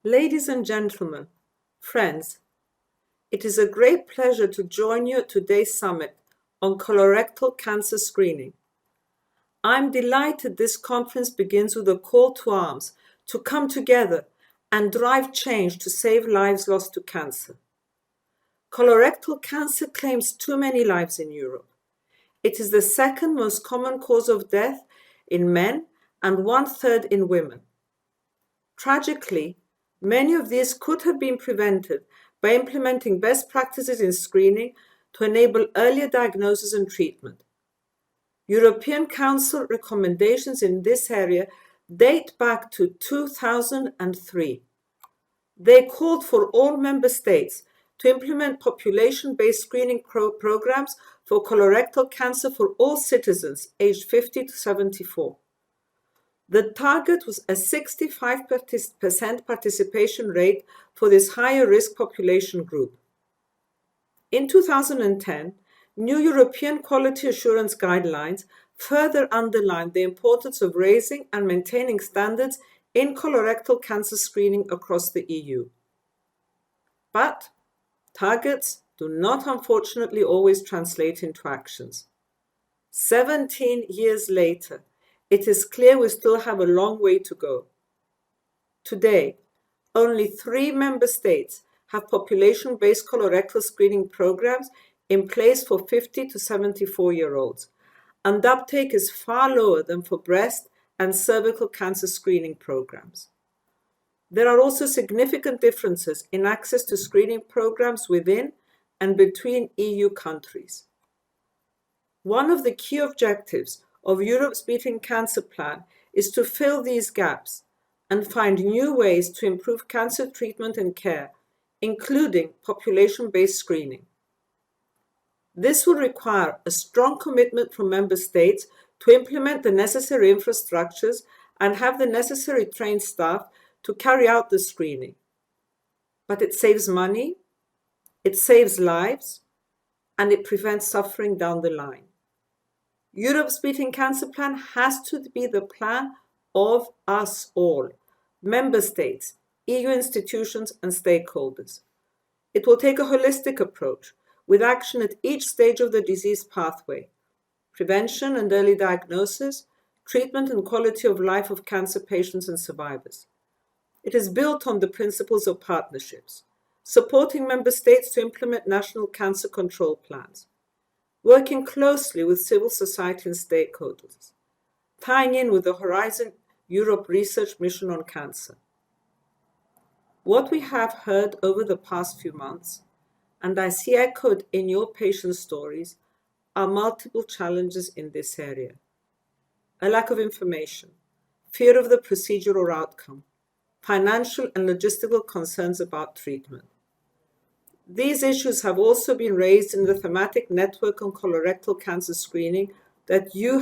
Ladies and gentlemen, friends, it is a great pleasure to join you at today's summit on colorectal cancer screening. I'm delighted this conference begins with a call to arms to come together and drive change to save lives lost to cancer. Colorectal cancer claims too many lives in Europe. It is the second most common cause of death in men and 1/3 in women. Tragically, many of these could have been prevented by implementing best practices in screening to enable earlier diagnosis and treatment. European Council recommendations in this area date back to 2003. They called for all member states to implement population-based screening programs for colorectal cancer for all citizens aged 50 to 74. The target was a 65% participation rate for this higher risk population group. In 2010, new European quality assurance guidelines further underlined the importance of raising and maintaining standards in colorectal cancer screening across the EU. But targets do not unfortunately always translate into actions. 17 years later, it is clear we still have a long way to go. Today, only 3 member states have population-based colorectal screening programs in place for 50 to 74-year-olds, and uptake is far lower than for breast and cervical cancer screening programs. There are also significant differences in access to screening programs within and between EU countries. One of the key objectives of Europe's Beating Cancer Plan is to fill these gaps and find new ways to improve cancer treatment and care, including population-based screening. This will require a strong commitment from member states to implement the necessary infrastructures and have the necessary trained staff to carry out the screening. But it saves money, it saves lives, and it prevents suffering down the line. Europe's Beating Cancer Plan has to be the plan of us all, member states, EU institutions, and stakeholders. It will take a holistic approach with action at each stage of the disease pathway: prevention and early diagnosis, treatment and quality of life of cancer patients and survivors. It is built on the principles of partnerships, supporting member states to implement national cancer control plans, working closely with civil society and stakeholders, tying in with the Horizon Europe research mission on cancer. What we have heard over the past few months, and I see echoed in your patient stories, are multiple challenges in this area. A lack of information, fear of the procedure or outcome, financial and logistical concerns about treatment. These issues have also been raised in the thematic network on colorectal cancer screening that you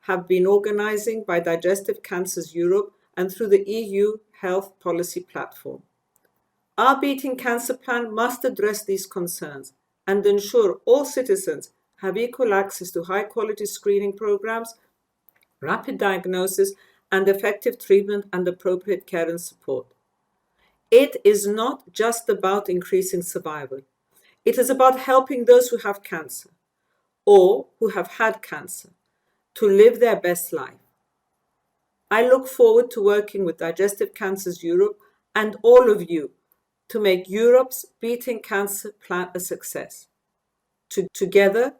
have been organizing by Digestive Cancers Europe and through the EU Health Policy Platform. Our Beating Cancer Plan must address these concerns and ensure all citizens have equal access to high-quality screening programs, rapid diagnosis, and effective treatment and appropriate care and support. It is not just about increasing survival. It is about helping those who have cancer or who have had cancer to live their best life. I look forward to working with Digestive Cancers Europe and all of you to make Europe's Beating Cancer Plan a success. Together,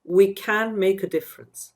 we can make a difference.